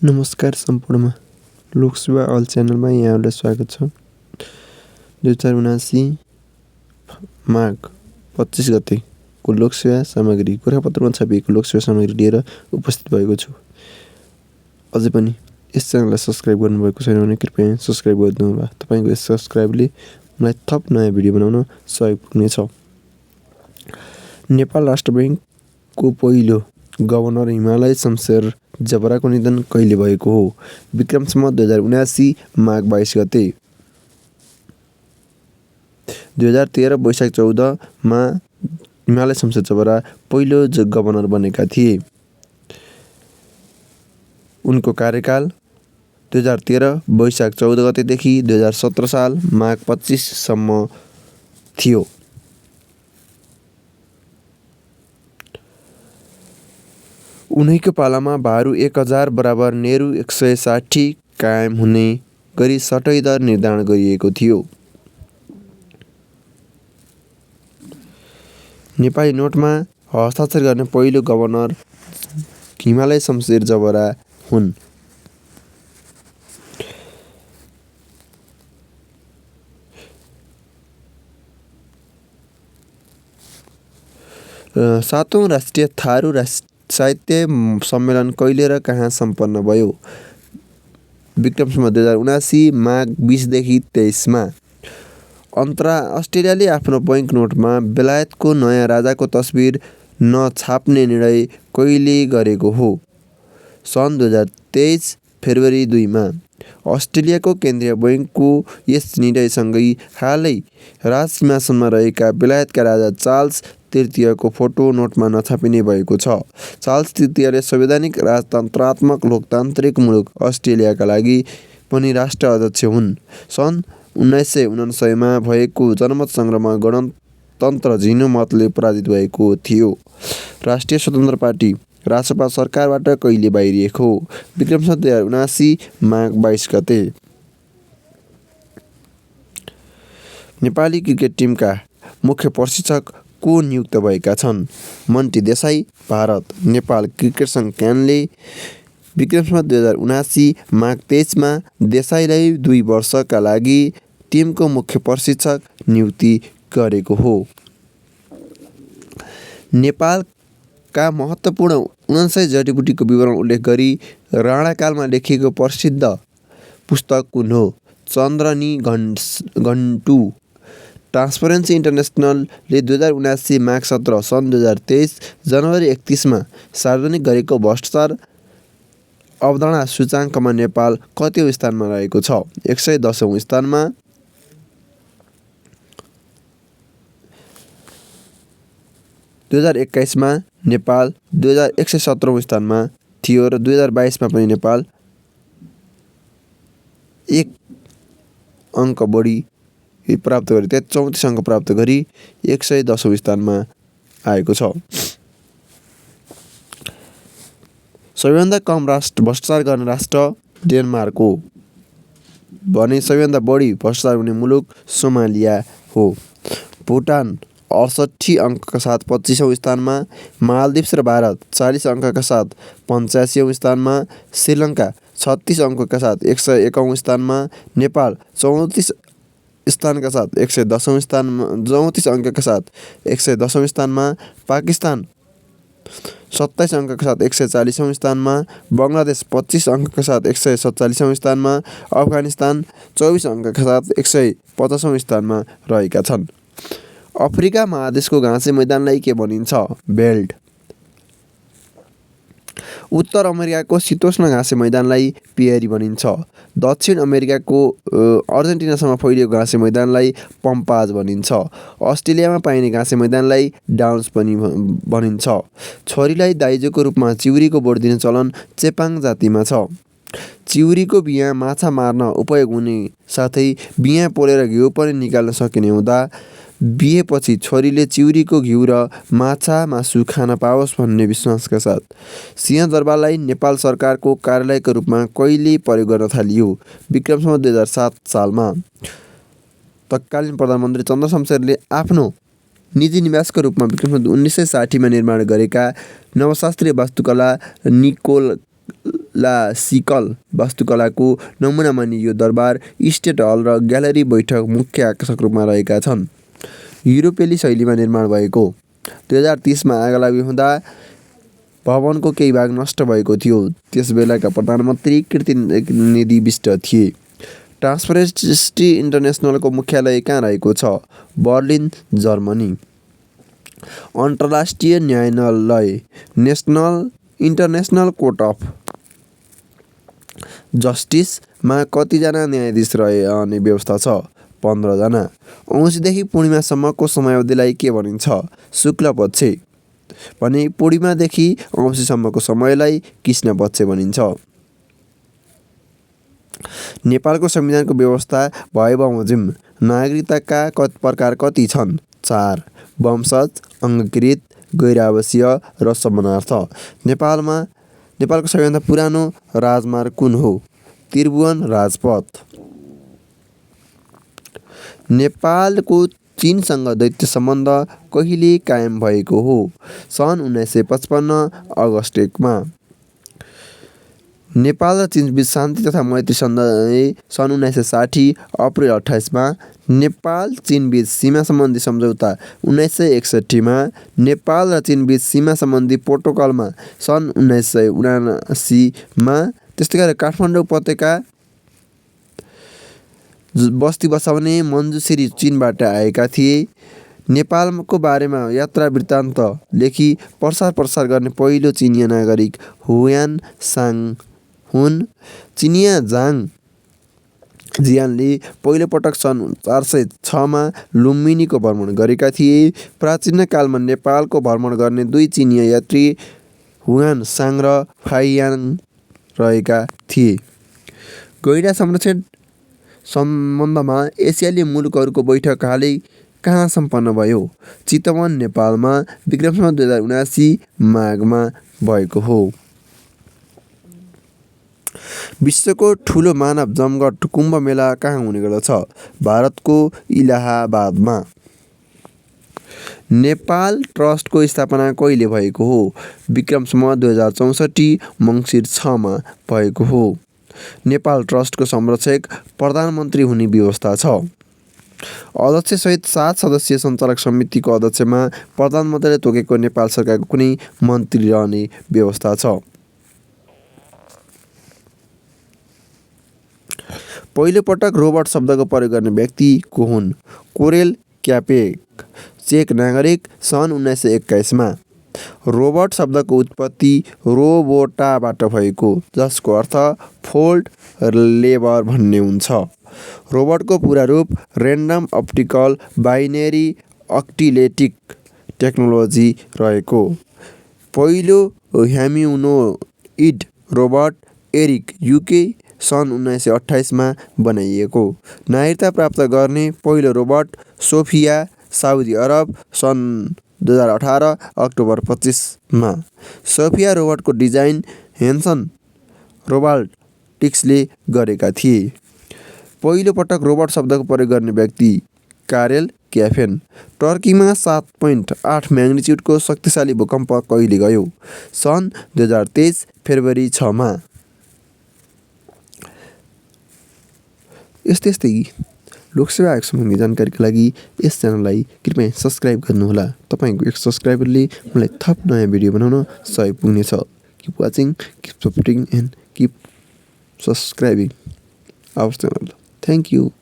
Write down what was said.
नमस्कार सम्पूर्णमा लोकसेवा अल च्यानलमा यहाँहरूलाई स्वागत छ। 2079 माघ 25 गतेको लोकसेवा सामग्री गोरखापत्रमा छापिएको लोकसेवा सामग्री लिएर उपस्थित भएको छु। अझै पनि यस च्यानललाई सब्सक्राइब गर्नुभएको छैन भने कृपया सब्सक्राइब गरिदिनुहोला। तपाईँको यस सब्सक्राइबले मलाई थप नयाँ भिडियो बनाउन सहयोग पुग्नेछ। नेपाल राष्ट्र बैङ्कको पहिलो गभर्नर हिमालय शमशेर जबराको निधन कहिले भएको हो? विक्रम सम्वत 2079 माघ 22 गते। 2013 वैशाख 14 मा हिमालय शमशेर जबरा पहिलो गभर्नर बनेका थिए। उनको कार्यकाल 2013 वैशाख 14 गतेदेखि 2017 साल माघ 25 सम्म थियो। उनैको पालामा भारु 1000 बराबर नेहरू 160 कायम हुने गरी सटै दर निर्धारण गरिएको थियो। नेपाली नोटमा हस्ताक्षर गर्ने पहिलो गभर्नर हिमालय शमशेर जबरा हुन्। सातौं राष्ट्रिय थारू साहित्य सम्मेलन कहिले र कहाँ सम्पन्न भयो? विक्रम सम्वत 2079 माघ 20 देखि 23 मा। अस्ट्रेलियाले आफ्नो बैंक नोटमा बेलायतको नयाँ राजाको तस्बिर नछाप्ने निर्णय कहिले गरेको हो? सन् 2023 फेब्रुअरी 2 मा। अस्ट्रेलियाको केन्द्रीय बैंकको यस निर्णयसँगै हालै राजसिंहासनमा रहेका बेलायतका राजा चार्ल्स तृतीयको फोटो नोटमा नछापिने भएको छ। चार्ल्स तृतीयले संवैधानिक राजतन्त्रात्मक लोकतान्त्रिक मुलुक अस्ट्रेलियाका लागि पनि राष्ट्र अध्यक्ष हुन्। सन् 1999 मा भएको जनमत सङ्ग्रहमा गणतन्त्र झिनो मतले पराजित भएको थियो। राष्ट्रिय स्वतन्त्र पार्टी रासपा सरकारबाट कहिले बाहिरिएको हो? विक्रम सम्वत 2079 माघ 22 गते। नेपाली क्रिकेट टिमका मुख्य प्रशिक्षक को नियुक्त भएका छन्? मन्टी देसाई, भारत। नेपाल क्रिकेट सङ्घ क्यानले विक्रम सम्वत 2079 माघ 23 मा देसाईलाई 2 वर्षका लागि टिमको मुख्य प्रशिक्षक नियुक्ति गरेको हो। नेपालका महत्त्वपूर्ण 59 जडीबुटीको विवरण उल्लेख गरी राणाकालमा लेखिएको प्रसिद्ध पुस्तक कुन हो? चन्द्रनी घण्टु। ट्रान्सपरेन्सी इन्टरनेसनलले 2079 माघ 17 सन् 2023 जनवरी 31 मा सार्वजनिक गरेको भ्रष्टाचार अवधारणा सूचाङ्कमा नेपाल कतिौं स्थानमा रहेको छ? 110औं स्थानमा। 2021 मा नेपाल 117औं स्थानमा थियो र 2022 मा पनि नेपाल 1 अङ्क बढी प्राप्त गरी 34 अङ्क प्राप्त गरी 110औं स्थानमा आएको छ। सबैभन्दा कम भ्रष्टाचार गर्ने राष्ट्र डेनमार्क हो भने सबैभन्दा बढी भ्रष्टाचार हुने मुलुक सोमालिया हो। भुटान 68 अङ्कका साथ 25औं स्थानमा। मालदिप्स र भारत 40 अङ्कका साथ 85औं स्थानमा। श्रीलङ्का 36 अङ्कका साथ 101औं स्थानमा। नेपाल 34 स्थानका साथ 110औं स्थानमा 34 अङ्कका साथ 110औं स्थानमा। पाकिस्तान 27 अङ्कका साथ 140औं स्थानमा। बङ्गलादेश 25 अङ्कका साथ 147औं स्थानमा। अफगानिस्तान 24 अङ्कका साथ 150औं स्थानमा रहेका छन्। अफ्रिका महादेशको घाँसे मैदानलाई के भनिन्छ? बेल्ट। उत्तर अमेरिकाको शीतोष्ण घाँसे मैदानलाई पिएरी भनिन्छ। दक्षिण अमेरिकाको अर्जेन्टिनासम्म फैलिएको घाँसे मैदानलाई पम्पाज भनिन्छ। अस्ट्रेलियामा पाइने घाँसे मैदानलाई डाउन्स पनि भनिन्छ। छोरीलाई दाइजोको रूपमा चिउरीको बोट दिने चलन चेपाङ जातिमा छ। चिउरीको बियाँ माछा मार्न उपयोग हुने साथै बियाँ पोलेर घिउ पनि निकाल्न सकिने हुँदा बिहेपछि छोरीले चिउरीको घिउ र माछा मासु खान पाओस् भन्ने विश्वासका साथ सिंहदरबारलाई नेपाल सरकारको कार्यालयको रूपमा कहिले प्रयोग गर्न थालियो? विक्रम सम्वत 2007 सालमा। तत्कालीन प्रधानमन्त्री चन्द्रशमशेरले आफ्नो निजी निवासको रूपमा विक्रम सम्वत 1960 मा निर्माण गरेका नवशास्त्रीय वास्तुकला क्लासिकल वास्तुकलाको नमुना मानि यो दरबार, स्टेट हल र ग्यालरी बैठक मुख्य आकर्षक रूपमा रहेका छन्। युरोपेली शैलीमा निर्माण भएको 2030मा आगलागी हुँदा भवनको केही भाग नष्ट भएको थियो। त्यसबेलाका प्रधानमन्त्री कीर्तिनिधि विष्ट थिए। ट्रान्सपरेन्सी इन्टरनेसनलको मुख्यालय कहाँ रहेको छ? Berlin, Germany. अन्तर्राष्ट्रिय न्यायालय इन्टरनेसनल कोर्ट अफ जस्टिसमा कतिजना न्यायाधीश रहने व्यवस्था छ? 15 जना। औँसीदेखि पूर्णिमासम्मको समयावधिलाई के भनिन्छ? शुक्ल पक्ष। भने पूर्णिमादेखि औँसीसम्मको समयलाई कृष्ण पक्ष भनिन्छ। नेपालको संविधानको व्यवस्था भए-बमोजिम नागरिकताका प्रकार कति छन्? 4। वंशज, अङ्गीकृत, गैर-आवासीय र समानार्थ। नेपालको सबैभन्दा पुरानो राजमार्ग कुन हो? त्रिभुवन राजपथ। नेपालको चीनसँग दैत्य सम्बन्ध कहिले कायम भएको हो? सन् 1955 अगस्ट 1 मा। नेपाल र चीनबीच शान्ति तथा मैत्री सन्धि सन् 1960 अप्रिल 28 मा। नेपाल चीनबीच सीमा सम्बन्धी सम्झौता 1961 मा। नेपाल र चीनबीच सीमा सम्बन्धी प्रोटोकलमा सन् 1979 मा। त्यस्तै गरेर काठमाडौँ उपत्यका बस्ती बसाउने मञ्जुश्री चीनबाट आएका थिए। नेपालको बारेमा यात्रा वृत्तान्त लेखी प्रचार गर्ने पहिलो चिनिया नागरिक हुयान साङ हुन्। चिनिया जाङ जियानले पहिलोपटक सन् 406 मा लुम्बिनीको भ्रमण गरेका थिए। प्राचीन कालमा नेपालको भ्रमण गर्ने दुई चिनिया यात्री हुयान साङ र फाइयाङ रहेका थिए। गैंडा संरक्षण सम्बन्धमा एसियाली मुलुकहरूको बैठक हालै कहाँ सम्पन्न भयो? चितवन, नेपालमा। विक्रम 2079 माघमा भएको हो। विश्वको ठुलो मानव जमघट कुम्भ मेला कहाँ हुने गर्दछ? भारतको इलाहाबादमा। नेपाल ट्रस्टको स्थापना कहिले भएको हो? विक्रम 2064 मङ्सिर 6 मा भएको हो। नेपाल ट्रस्टको संरक्षक प्रधानमन्त्री हुने व्यवस्था छ। अध्यक्षसहित 7 सदस्यीय सञ्चालक समितिको अध्यक्षमा प्रधानमन्त्रीले तोकेको नेपाल सरकारको कुनै मन्त्री रहने व्यवस्था छ। पहिलोपटक रोबोट शब्दको प्रयोग गर्ने व्यक्ति को हुन्? कोरेल क्यापेक, चेक नागरिक, सन् 1921 मा। रोबोट शब्दको उत्पत्ति रोबोटाबाट भएको, जसको अर्थ फोल्ड लेबर भन्ने हुन्छ। रोबोटको पुरा रूप र्यान्डम अप्टिकल बाइनेरी अक्टिलेटिक टेक्नोलोजी रहेको। पहिलो ह्युमेनोइड रोबोट एरिक युके सन् 1928 मा बनाइएको। नागरिकता प्राप्त गर्ने पहिलो रोबोट सोफिया साउदी अरब सन् 2018 अक्टोबर 25 मा। सोफिया रोबोटको डिजाइन हेन्सन रोबोटिक्सले गरेका थिए। पहिलो पटक रोबोट शब्दको प्रयोग गर्ने व्यक्ति कारेल क्याफेन। टर्कीमा 7.8 म्याग्निच्युडको शक्तिशाली भूकम्प कहिले गयो? सन् 2023 फेब्रुअरी 6 मा। यस्तै लोकसेवा आयोग सम्बन्धी जानकारीका लागि यस च्यानललाई कृपया सब्सक्राइब गर्नुहोला। तपाईँको एक सब्सक्राइबरले मलाई थप नयाँ भिडियो बनाउन सहयोग पुग्नेछ। Keep watching, keep supporting and keep subscribing our channel. Thank you.